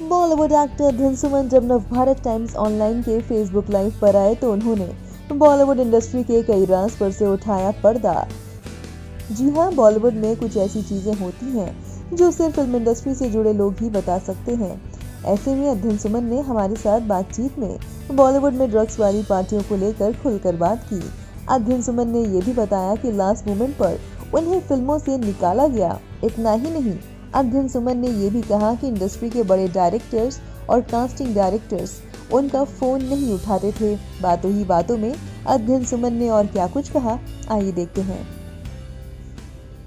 Bollywood actor धनसुमन जब Navbharat times online के Facebook live पर आए तो उन्होंने बॉलीवुड इंडस्ट्री के कई राज पर से उठाया पर्दा। जी हाँ, बॉलीवुड में कुछ ऐसी चीजें होती हैं जो सिर्फ फिल्म इंडस्ट्री से जुड़े लोग ही बता सकते हैं। ऐसे में धनसुमन ने हमारे साथ बातचीत में बॉलीवुड में ड्रग्स वाली पार्टियों को लेकर खुलकर बात की। धनसुमन ने ये भी बताया कि लास्ट मोमेंट पर उन्हें फिल्मों से निकाला गया। इतना ही नहीं, धनसुमन ने ये भी कहा कि इंडस्ट्री के बड़े डायरेक्टर्स और कास्टिंग डायरेक्टर्स उनका फोन नहीं उठाते थे। बातों ही बातों में धनसुमन ने और क्या कुछ कहा, आइए देखते हैं।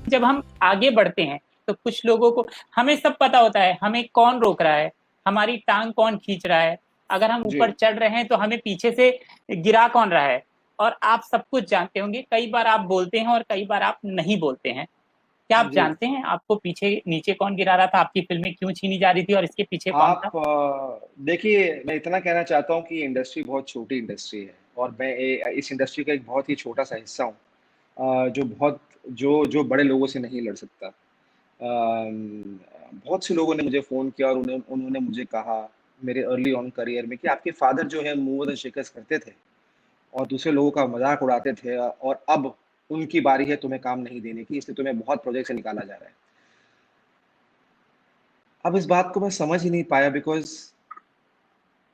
जब हम आगे बढ़ते हैं तो कुछ लोगों को हमें सब पता होता है, हमें कौन रोक रहा है, हमारी टांग कौन खींच रहा है, अगर हम जी। ऊपर चढ़ रहे हैं तो हमें पीछे से गिरा कौन रहा है। और आप सब कुछ जानते होंगे, कई बार आप बोलते हैं और कई बार आप नहीं बोलते हैं। क्या आप जी। जानते हैं आपको पीछे नीचे कौन गिरा रहा था, आपकी फिल्में क्यों छीनी जा रही थी और इसके पीछे कौन था? आप देखिए, मैं इतना कहना चाहता हूँ कि इंडस्ट्री बहुत छोटी इंडस्ट्री है और मैं इस इंडस्ट्री का एक बहुत ही छोटा सा हिस्सा हूँ, जो बहुत जो जो बड़े लोगों से नहीं लड़ सकता। बहुत से लोगों ने मुझे फ़ोन किया और उन्होंने मुझे कहा मेरे अर्ली ऑन करियर में कि आपके फादर जो है मूव्स एंड शेकर्स करते थे और दूसरे लोगों का मज़ाक उड़ाते थे और अब उनकी बारी है तुम्हें काम नहीं देने की, इसलिए तुम्हें बहुत प्रोजेक्ट से निकाला जा रहा है। अब इस बात को मैं समझ ही नहीं पाया बिकॉज़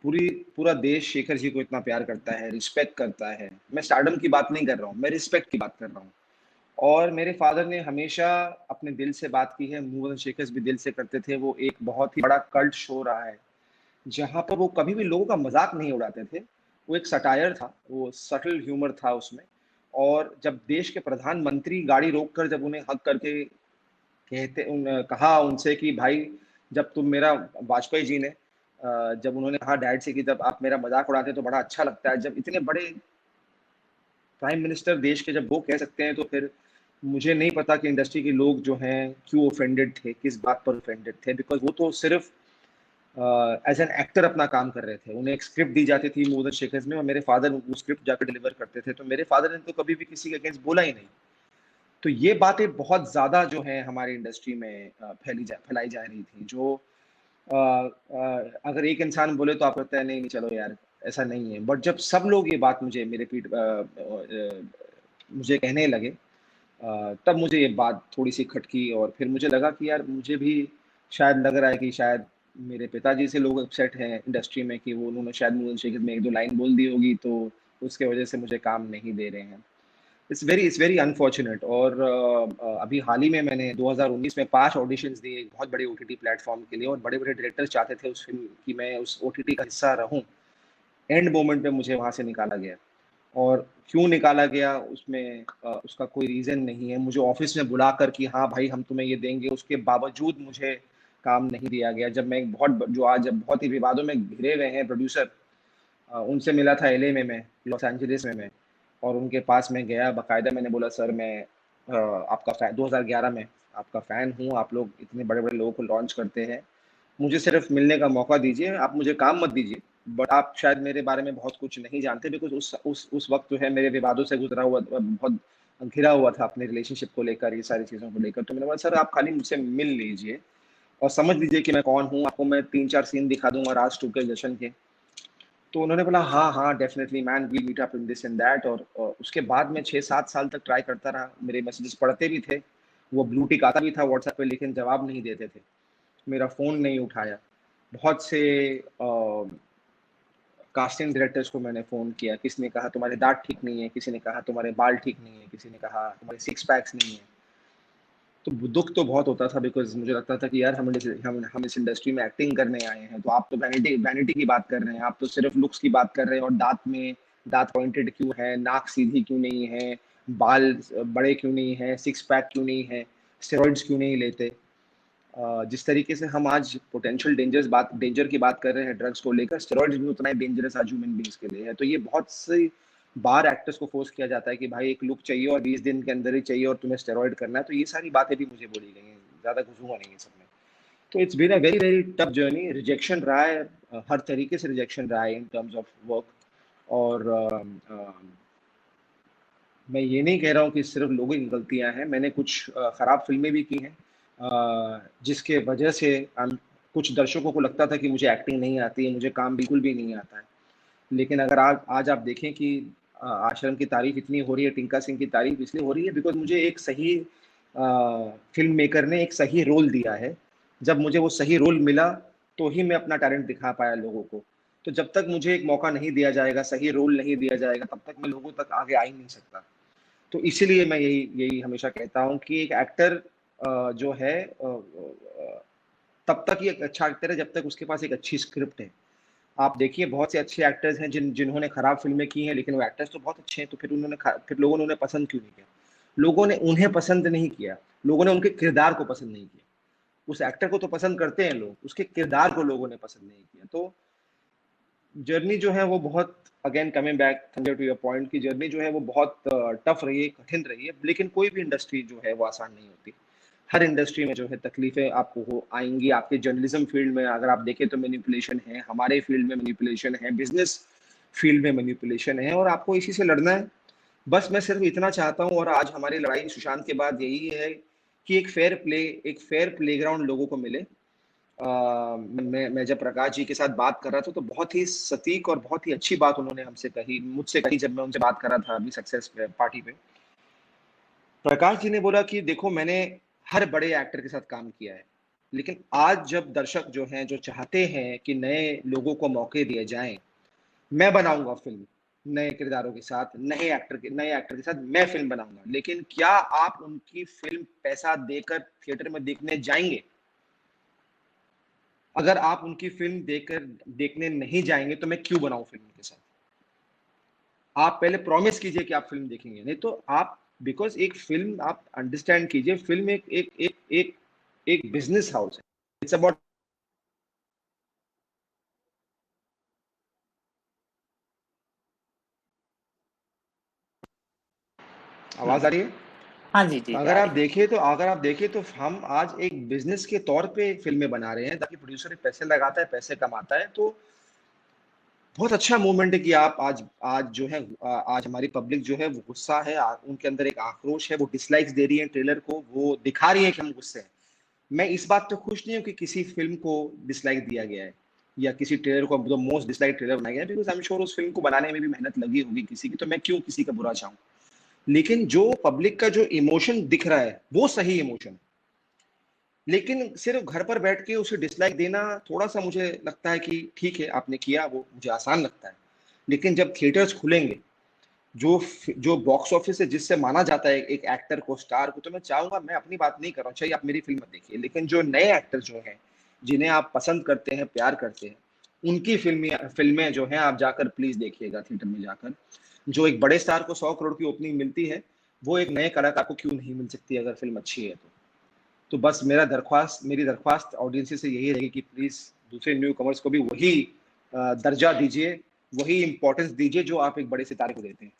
पूरा देश शेखर जी को इतना प्यार करता है, रिस्पेक्ट करता है। मैं स्टारडम की बात नहीं कर रहा हूँ, मैं रिस्पेक्ट की बात कर रहा हूँ। और मेरे फादर ने हमेशा अपने दिल से बात की है, मूव एंड शेकर्स भी दिल से करते थे। वो एक बहुत ही बड़ा कल्ट शो रहा है, जहाँ पर वो कभी भी लोगों का मज़ाक नहीं उड़ाते थे। वो एक सटायर था, वो सटल ह्यूमर था उसमें। और जब देश के प्रधानमंत्री गाड़ी रोककर जब उन्हें हग करके कहा उनसे कि भाई जब तुम मेरा वाजपेयी जी ने जब उन्होंने कहा डैड से कि जब आप मेरा मज़ाक उड़ाते हैं तो बड़ा अच्छा लगता है। जब इतने बड़े प्राइम मिनिस्टर देश के जब वो कह सकते हैं तो फिर मुझे नहीं पता कि इंडस्ट्री के लोग जो हैं क्यों ऑफेंडेड थे, किस बात पर ऑफेंडेड थे। बिकॉज़ वो तो सिर्फ़ एज़ एन एक्टर अपना काम कर रहे थे। उन्हें एक स्क्रिप्ट दी जाती थी मूव द शेकर्स में और मेरे फादर वो स्क्रिप्ट जाकर डिलीवर करते थे। तो मेरे फादर ने तो कभी भी किसी के अगेंस्ट बोला ही नहीं। तो ये बातें बहुत ज़्यादा जो हैं हमारी इंडस्ट्री में फैलाई जा रही थी, जो अगर एक इंसान बोले तो आप कहते हैं नहीं, नहीं चलो यार ऐसा नहीं है। बट जब सब लोग ये बात मुझे कहने लगे, तब मुझे ये बात थोड़ी-सी खटकी और फिर मुझे लगा कि यार मुझे भी शायद लग रहा है कि शायद मेरे पिताजी से लोग अपसेट हैं इंडस्ट्री में कि वो उन्होंने शायद मूवी शेखर में 1-2 लाइन बोल दी होगी, तो उसके वजह से मुझे काम नहीं दे रहे हैं। It's very unfortunate. और अभी हाल ही में मैंने 2019 में 5 ऑडिशंस दिए एक बहुत बड़े ओटीटी प्लेटफ़ॉर्म के लिए और बड़े-बड़े डायरेक्टर्स चाहते थे उस फ़िल्म कि मैं उस ओटीटी का हिस्सा रहूँ। एंड मोमेंट पे मुझे वहाँ से निकाला गया और क्यों निकाला गया उसमें उसका कोई रीज़न नहीं है। मुझे ऑफ़िस में बुलाकर कि हाँ भाई हम तुम्हें ये देंगे, उसके बावजूद मुझे काम नहीं दिया गया। जब मैं एक बहुत जो आज बहुत ही विवादों में घिरे हुए हैं प्रोड्यूसर, उनसे मिला था एलए में मैं, लॉस एंजेलिस में मैं और उनके पास मैं गया बाकायदा मैंने बोला सर मैं आपका फ़ैन 2011 में आपका फ़ैन हूँ, आप लोग इतने बड़े-बड़े लोगों को लॉन्च करते हैं। मुझे सिर्फ़ मिलने का मौका दीजिए, आप मुझे काम मत दीजिए। बट आप शायद मेरे बारे में बहुत कुछ नहीं जानते बिकॉज़ उस वक़्त जो है मेरे विवादों से गुज़रा हुआ बहुत घिरा हुआ था अपने रिलेशनशिप को लेकर, ये सारी चीज़ों को लेकर। तो मैंने बोला सर आप खाली मुझसे मिल लीजिए और समझ लीजिए कि मैं कौन हूँ, आपको मैं 3-4 सीन दिखा दूँगा राज 2 के जश्न के। तो उन्होंने बोला हाँ, हाँ, definitely man we meet up in this and that. और उसके बाद मैं 6-7 साल तक ट्राई करता रहा। मेरे मैसेजेस पढ़ते भी थे, वो ब्लू टिक आता भी था व्हाट्सएप पे लेकिन जवाब नहीं देते थे। मेरा फ़ोन नहीं उठाया। बहुत से कास्टिंग डायरेक्टर्स को मैंने फ़ोन किया, किसी ने कहा तुम्हारे दाँत ठीक नहीं है, किसी ने कहा तुम्हारे बाल ठीक नहीं है, किसी ने कहा तुम्हारे सिक्स पैक्स नहीं है। तो दुःख तो बहुत होता था बिकॉज़ मुझे लगता था कि यार हम इस इंडस्ट्री में एक्टिंग करने आए हैं, तो आप तो वैनिटी वैनिटी की बात कर रहे हैं, आप तो सिर्फ़ लुक्स की बात कर रहे हैं और दाँत पॉइंटेड क्यों है, नाक सीधी क्यों नहीं है, बाल बड़े क्यों नहीं हैं, सिक्स पैक क्यों नहीं है, स्टेरॉइड्स क्यों नहीं लेते। जिस तरीके से हम आज पोटेंशियल डेंजर की बात कर रहे हैं ड्रग्स को लेकर, स्टेरॉइड्स भी उतना ही डेंजरस आज ह्यूमन बीइंग्स के लिए है। तो ये बहुत सी बार एक्टर्स को फोर्स किया जाता है कि भाई एक लुक चाहिए और 20 दिन के अंदर ही चाहिए और तुम्हें स्टेरॉइड करना है। तो ये सारी बातें भी मुझे बोली गई हैं, ज़्यादा घुसूँगा नहीं ये सब में। तो it's been a very very tough journey. Rejection रहा है, हर तरीके से रिजेक्शन रहा है इन टर्म्स ऑफ वर्क। और मैं ये नहीं कह रहा हूँ कि सिर्फ लोगों की गलतियाँ हैं, मैंने कुछ खराब फ़िल्में भी की हैं, जिसके वजह से कुछ दर्शकों को लगता था कि मुझे एक्टिंग नहीं आती है, मुझे काम बिल्कुल भी नहीं आता है। लेकिन अगर आज आप देखें कि आश्रम की तारीफ इतनी हो रही है, टिंका सिंह की तारीफ इसलिए हो रही है बिकॉज़ मुझे एक सही फ़िल्म मेकर ने एक सही रोल दिया है। जब मुझे वो सही रोल मिला, तो ही मैं अपना टैलेंट दिखा पाया लोगों को। तो जब तक मुझे एक मौका नहीं दिया जाएगा, सही रोल नहीं दिया जाएगा, तब तक मैं लोगों तक आगे आ ही नहीं सकता। तो इसीलिए मैं यही यही हमेशा कहता हूँ कि एक एक्टर जो है तब तक ही एक अच्छा एक्टर है जब तक उसके पास एक अच्छी स्क्रिप्ट है। आप देखिए बहुत से अच्छे एक्टर्स हैं जिन्होंने खराब फ़िल्में की हैं, लेकिन वो एक्टर्स तो बहुत अच्छे हैं, तो फिर लोगों ने उन्हें पसंद क्यों नहीं किया? लोगों ने उन्हें पसंद नहीं किया, लोगों ने उनके किरदार को पसंद नहीं किया। उस एक्टर को तो पसंद करते हैं लोग, उसके किरदार को लोगों ने पसंद नहीं किया। तो जर्नी जो है वो बहुत again coming back Sanjay to your point की जर्नी जो है वो बहुत टफ रही है, कठिन रही है, लेकिन कोई भी इंडस्ट्री जो है वो आसान नहीं होती। हर इंडस्ट्री में जो है तकलीफें आपको हो आएंगी। आपके जर्नलिज्म फील्ड में अगर आप देखें तो मैनिपुलेशन है, हमारे फील्ड में मैनिपुलेशन है, बिजनेस फील्ड में मैनिपुलेशन है और आपको इसी से लड़ना है। बस मैं सिर्फ इतना चाहता हूँ और आज हमारी लड़ाई सुशांत के बाद यही है कि एक फेयर प्लेग्राउंड लोगों को मिले। मैं जब प्रकाश जी के साथ बात कर रहा था तो बहुत ही सटीक और बहुत ही अच्छी बात उन्होंने मुझसे कही जब मैं उनसे बात कर रहा था अभी सक्सेस पार्टी पे। प्रकाश जी ने बोला कि देखो मैंने हर बड़े एक्टर के साथ काम किया है, लेकिन आज जब दर्शक जो हैं जो चाहते हैं कि नए लोगों को मौके दिए जाएं, मैं बनाऊंगा फिल्म नए किरदारों के साथ, नए एक्टर के साथ मैं फिल्म बनाऊंगा। लेकिन क्या आप उनकी फिल्म पैसा देकर थिएटर में देखने जाएंगे? अगर आप उनकी फिल्म देखने नहीं जाएंगे तो मैं क्यों बनाऊं फिल्म उनके साथ? आप पहले प्रॉमिस कीजिए कि आप फिल्म देखेंगे, नहीं तो आप बिकॉज एक फिल्म आप अंडरस्टैंड कीजिए, फिल्म एक एक एक एक एक बिजनेस हाउस है। It's about. आवाज आ रही है? हाँ जी, जी, आ रही। अगर आप देखें तो हम आज एक बिजनेस के तौर पे फिल्में बना रहे हैं ताकि प्रोड्यूसर पैसे लगाता है, पैसे कमाता है। तो बहुत अच्छा मूवमेंट है कि आप आज जो है आज हमारी पब्लिक जो है वो गुस्सा है, उनके अंदर एक आक्रोश है, वो डिसलाइक्स दे रही है ट्रेलर को, वो दिखा रही है कि हम गुस्से हैं। मैं इस बात पे खुश नहीं हूँ कि किसी फिल्म को डिसलाइक दिया गया है या किसी ट्रेलर को द मोस्ट डिसलाइक ट्रेलर बनाया गया है, बिकॉज आई एम श्योर उस फिल्म को बनाने में भी मेहनत लगी होगी किसी की, तो मैं क्यों किसी का बुरा चाहूँ। लेकिन जो पब्लिक का जो इमोशन दिख रहा है वो सही इमोशन है। लेकिन सिर्फ घर पर बैठ के उसे डिसलाइक देना थोड़ा सा मुझे लगता है कि ठीक है आपने किया, वो मुझे आसान लगता है। लेकिन जब थिएटर्स खुलेंगे, जो बॉक्स ऑफिस है जिससे माना जाता है एक एक्टर को, स्टार को, तो मैं चाहूंगा, मैं अपनी बात नहीं कर रहा हूँ, चाहिए आप मेरी फिल्म मत देखिए, लेकिन जो नए एक्टर जो हैं जिन्हें आप पसंद करते हैं, प्यार करते हैं, उनकी फिल्में जो हैं आप जाकर प्लीज देखिएगा थिएटर में जाकर। जो एक बड़े स्टार को 100 करोड़ की ओपनिंग मिलती है, वो एक नए कलाकार को क्यों नहीं मिल सकती अगर फिल्म अच्छी है तो बस मेरी दरख्वास्त ऑडियंस से यही रहेगी कि प्लीज दूसरे न्यू कमर्स को भी वही दर्जा दीजिए, वही इंपॉर्टेंस दीजिए जो आप एक बड़े सितारे को देते हैं।